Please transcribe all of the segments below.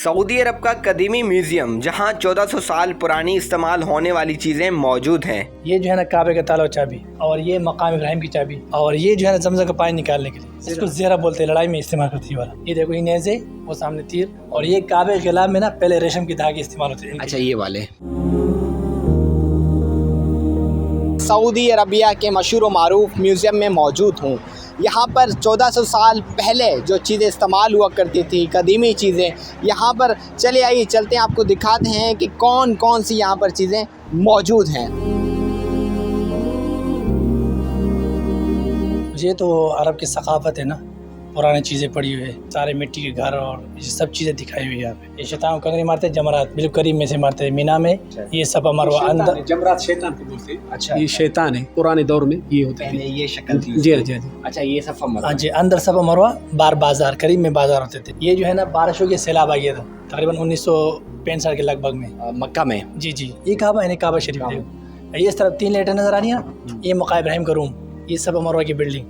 Saudi अरब का कदीमी museum जहां 1400 साल पुरानी इस्तेमाल होने वाली चीज़ें मौजूद हैं। ये जो है ना काबे का ताला चाबी, और ये मकाम इब्राहिम की चाबी, और ये जो है ना जमजम का पानी निकालने के लिए इसको ज़ेरा बोलते हैं, लड़ाई में इस्तेमाल करती है वाला। ये देखो ये नेज़े, वो सामने तीर, और ये काबे के गिलाफ में ना पहले रेशम की धागे इस्तेमाल होते हैं। अच्छा, ये वाले सऊदी अरबिया के मशहूर व मारूफ म्यूज़ियम में मौजूद हूँ। यहाँ पर 1400 साल पहले जो चीज़ें इस्तेमाल हुआ करती थी, कदीमी चीज़ें, यहाँ पर चले आइए चलते हैं, आपको दिखाते हैं कि कौन कौन सी यहाँ पर चीज़ें मौजूद हैं। ये तो अरब की सकाफत है ना, पुरानी चीज़ें पड़ी हुई है, सारे मिट्टी के घर और ये सब चीज़ें दिखाई हुई है यहाँ पे। ये शैतान को कंकरी मारते हैं, जमरात बिल्कुल करीब में से मारते हैं, मीना में ये सब मरवा अंदर। जमरात शैतान को बोलते हैं। अच्छा, ये शैतान है, पुराने दौर में ये होते हैं। पहले ये शक्ल थी। जी जी जी। अच्छा, ये सब हाँ जी, अंदर सब मरवा बार बाजार करीब में बाजार होते थे। ये जो है ना बारिशों के सैलाब आ गया था तकरीबन 1965 के लगभग में मक्का में। जी जी, ये काबा है, काबा शरीफ देखो। ये इस तरफ 3 लाइटें नजर आ रही है ना, ये मकाम इब्राहिम का रूम, ये सब मरवा की बिल्डिंग,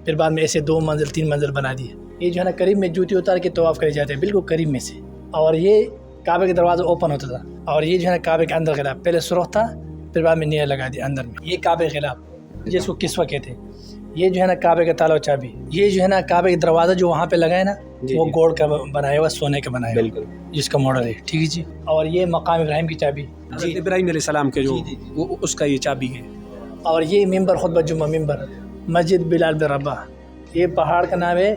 फिर बाद में ऐसे 2 मंजिल 3 मंजिल बना दी है। ये जो है ना करीब में जूती उतार के तवाफ़ करे जाते हैं, बिल्कुल करीब में से। और ये काबे का दरवाज़ा ओपन होता था, और ये जो है ना काबे के अंदर खिलाफ पहले सुरख था, फिर बाद में नीरा लगा दिया अंदर में। ये काबे के खिलाफ जिसको किस्वा कहते हैं। ये जो है ना काबे का ताला चाबी, ये जो है ना काबे का दरवाज़ा जो वहाँ पे लगा है ना, वो गोल्ड का बनाया हुआ, सोने का बनाया बिल्कुल, जिसका मॉडल है। ठीक है जी। और ये मकाम इब्राहिम की चाबी, जी, इब्राहिम अलैहिस्सलाम के जो वो उसका ये चाबी है। और ये मिंबर खुतबा जुम्मा मिंबर, मस्जिद बिलाल बिन रबाह। ये पहाड़ का नाम है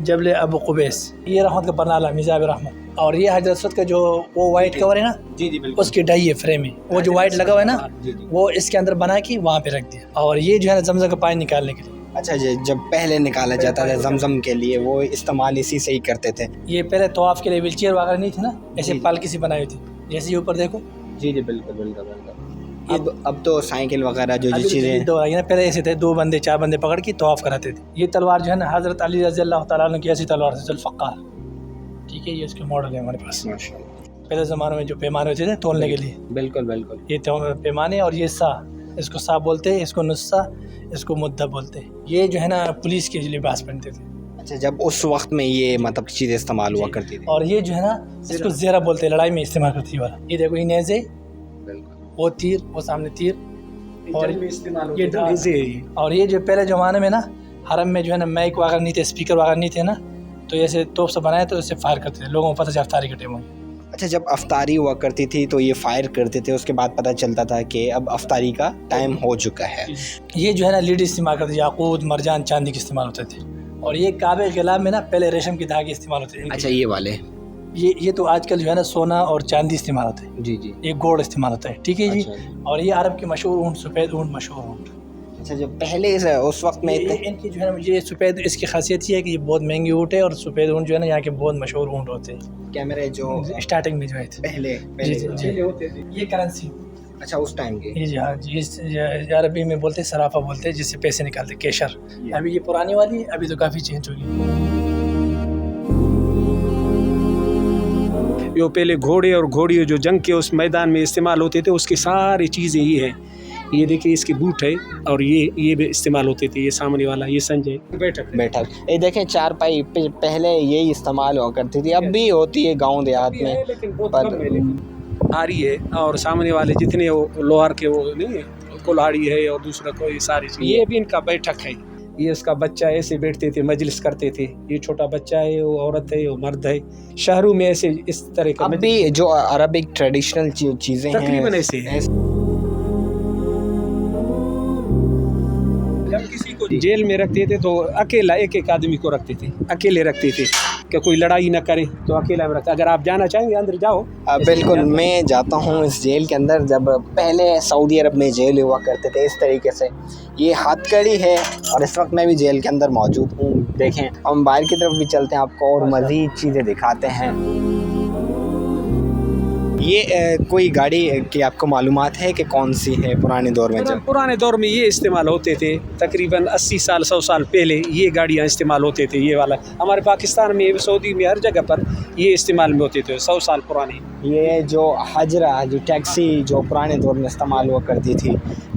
जबल अबू कुबैस। ये रहमत का बरनाला मिजाब रहमत। और ये हजरत असवद का जो वो वाइट कवर है ना, जी जी बिल्कुल, उसकी डाई है फ्रेम है, वो जो वाइट लगा हुआ है ना, वो इसके अंदर बना के वहाँ पे रख दिया। और ये जो है ना जमजम का पानी निकालने के लिए। अच्छा जी, जब पहले निकाला जाता था जमजम के लिए, वो इस्तेमाल इसी से ही करते थे। ये पहले तवाफ़ के लिए व्हील चेयर वगैरह नहीं थी ना, ऐसे पालकी सी बनाई थी, जैसे ये ऊपर देखो। जी जी बिल्कुल बिल्कुल बिल्कुल। अब तो साइकिल वगैरह जो अभी चीज़ें तो ना, पहले ऐसे थे 2 बंदे 4 बंदे पकड़ के तवाफ़ कराते थे। ये तलवार जो है ना हज़रत अली रज़ी अल्लाह तआला अन्हु की ऐसी तलवार थी, ज़ुल्फ़क़ार। ठीक है, ये इसके मॉडल है हमारे पास। पहले ज़माने में जो पैमाने होते थे तोलने के लिए, बिल्कुल बिल्कुल। ये पैमाने, और ये सा, इसको सा बोलते हैं, इसको नुस्सा, इसको मुद्दा बोलते हैं। ये जो है ना पुलिस के लिबास पहनते थे। अच्छा, जब उस वक्त में ये मतलब चीज़ें इस्तेमाल हुआ करती थी। और ये जो है ना इसको ज़ेरा बोलते हैं, लड़ाई में इस्तेमाल करती है वाला। ये देखो ये नेज़े, वो तीर, वो सामने तीर, और ये ढाल। और ये जो पहले ज़माने में ना हरम में जो है ना माइक वगैरह नहीं थे, स्पीकर वगैरह नहीं थे ना, तो ऐसे तोप से बनाए तो इससे फायर करते थे, लोगों को पता चला अफ्तारी के टाइम में। अच्छा, जब अफ्तारी हुआ करती थी तो ये फायर करते थे, उसके बाद पता चलता था कि अब अफ्तारी का टाइम हो चुका है। ये जो है ना लीड इस्तेमाल करते थे, याकूत मरजान चांदी के इस्तेमाल होते थे। और ये काबे के गिलाफ में ना पहले रेशम की धागे इस्तेमाल होते थे। अच्छा, ये वाले ये तो आजकल जो है ना सोना और चांदी इस्तेमाल होता है। जी जी। ये गोल्ड इस्तेमाल होता है। ठीक है जी। अच्छा। और ये अरब के मशहूर ऊँट, सफ़ेद ऊँट, मशहूर ऊँट। अच्छा, जब पहले से उस वक्त में इनकी जो है ना मुझे सफ़ेद, इसकी खासियत ये है कि ये बहुत महंगी ऊँट है, और सफ़ेद ऊँट जो है ना यहाँ के बहुत मशहूर ऊँट होते हैं। कैमरे जो स्टार्टिंग में जो है पहले होते थे, ये करेंसी। अच्छा, उस टाइम के। जी हाँ जी, इस अरबी में बोलते हैं सराफा बोलते हैं, जिससे पैसे निकालते, केशर। अभी ये पुरानी वाली है, अभी तो काफ़ी चेंज हो गई। जो पहले घोड़े और घोड़ियों जो जंग के उस मैदान में इस्तेमाल होते थे, उसकी सारी चीज़ें ये हैं। ये देखिए इसकी बूट है, और ये भी इस्तेमाल होते थे। ये सामने वाला ये संजय बैठक ये देखें, चारपाई पहले यही इस्तेमाल हुआ करती थी, अब भी होती है गांव देहात में, लेकिन बहुत भारी है। और सामने वाले जितने वो लोहार के वो नहीं है, कुल्हाड़ी है, और दूसरा कोई सारी चीज़, ये भी इनका बैठक है। ये उसका बच्चा ऐसे बैठते थे, मजलिस करते थे। ये छोटा बच्चा है, वो औरत है, वो मर्द है। शहरों में ऐसे इस तरह का अब भी जो अरबिक ट्रेडिशनल चीज़ें हैं तकरीबन ऐसे हैं। जब किसी को जेल में रखते थे तो अकेला एक एक आदमी को रखते थे, अकेले रखते थे कि कोई लड़ाई ना करे, तो अकेला में रखते। अगर आप जाना चाहेंगे अंदर जाओ। बिल्कुल, मैं जाता हूँ इस जेल के अंदर। जब पहले सऊदी अरब में जेल हुआ करते थे इस तरीके से, ये हथकड़ी है, और इस वक्त मैं भी जेल के अंदर मौजूद हूँ। देखें, हम बाहर की तरफ भी चलते हैं, आपको और मज़ीद चीज़ें दिखाते हैं। ये कोई गाड़ी की आपको मालूमात है कि कौन सी है पुराने दौर में? जब पुराने दौर में ये इस्तेमाल होते थे, तकरीबन 80 साल 100 साल पहले ये गाड़ियाँ इस्तेमाल होते थे। ये वाला हमारे पाकिस्तान में, सऊदी में, हर जगह पर ये इस्तेमाल में होते थे 100 साल पुराने। ये जो हजरा जो टैक्सी जो पुराने दौर में इस्तेमाल हुआ करती थी,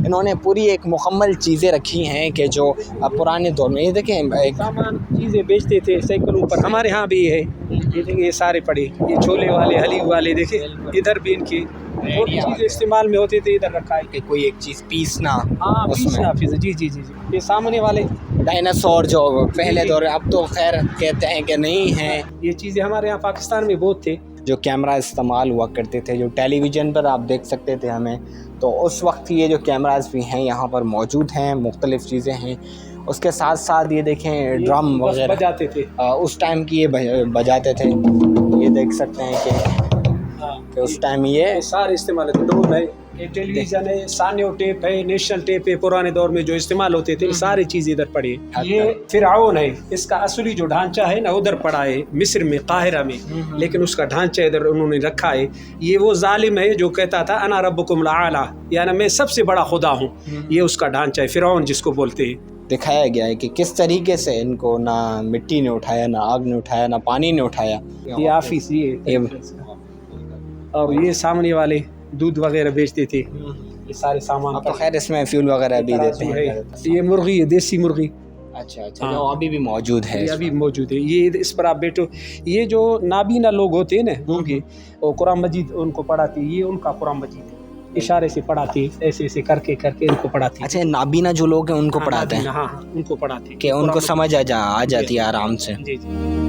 इन्होंने पूरी एक मुकम्मल चीज़ें रखी हैं कि जो पुराने दौर में, ये देखें एक सामान चीज़ें बेचते थे साइकिलों पर, हमारे यहाँ भी है, ये देखिए ये सारे पड़े, ये छोले वाले हलीब वाले देखे, इधर भी इनकी और चीज़ें इस्तेमाल में होती थी, इधर रखा है कि कोई एक चीज़ पीसना, हाँ उसमें। पीसना फिर जी जी जी जी, ये सामने वाले डायनासोर जो पहले दौर में, अब तो खैर कहते हैं कि नहीं हैं। ये चीज़ें हमारे यहाँ पाकिस्तान में बहुत थे। जो कैमरा इस्तेमाल हुआ करते थे, जो टेलीविज़न पर आप देख सकते थे हमें, तो उस वक्त ये जो कैमरास भी हैं यहाँ पर मौजूद हैं, मुख्तलिफ़ चीज़ें हैं। उसके साथ साथ ये देखें ड्रम बस वगैरह बजाते थे। उस टाइम की ये बजाते थे, ये देख सकते हैं कि उस टाइम ये सारे इस्तेमाल होते, डोल है, ये टेलीविज़न है, सानियो टेप है, नेशनल टेप है, पुराने दौर में जो इस्तेमाल होते थे, सारी चीज़ इधर पड़ी है। ये फिरआउन है, इसका असली जो ढांचा है ना उधर पड़ा है मिस्र में, काहिरा में, लेकिन उसका ढांचा इधर उन्होंने रखा है। ये वो जालिम है जो कहता था अना रब्बुकुम आला, यानी मैं सबसे बड़ा खुदा हूँ, ये उसका ढांचा है, फिरआउन जिसको बोलते हैं। दिखाया गया है कि किस तरीके से इनको ना मिट्टी ने उठाया, ना आग ने उठाया, ना पानी ने उठाया। ये ऑफिस ये और ये सामने वाले दूध वगैरह बेचते थे, ये सारे सामान। तो खैर इसमें फ्यूल वगैरह भी देते हैं। ये मुर्गी है, देसी मुर्गी, अच्छा अच्छा, जो अभी भी मौजूद है। ये अभी मौजूद है। ये इस पर आप बैठो, ये जो नाबीना लोग होते हैं ना उनके, वो कुरान मजीद उनको पढ़ाते, ये उनका कुरान मजीद है, इशारे से पढ़ाते, ऐसे ऐसे करके करके इनको पढ़ाते। अच्छा, नाबीना जो लोग हैं उनको पढ़ाते हैं, हाँ हाँ उनको पढ़ाते कि उनको समझ आ जाती है आराम से। जी जी।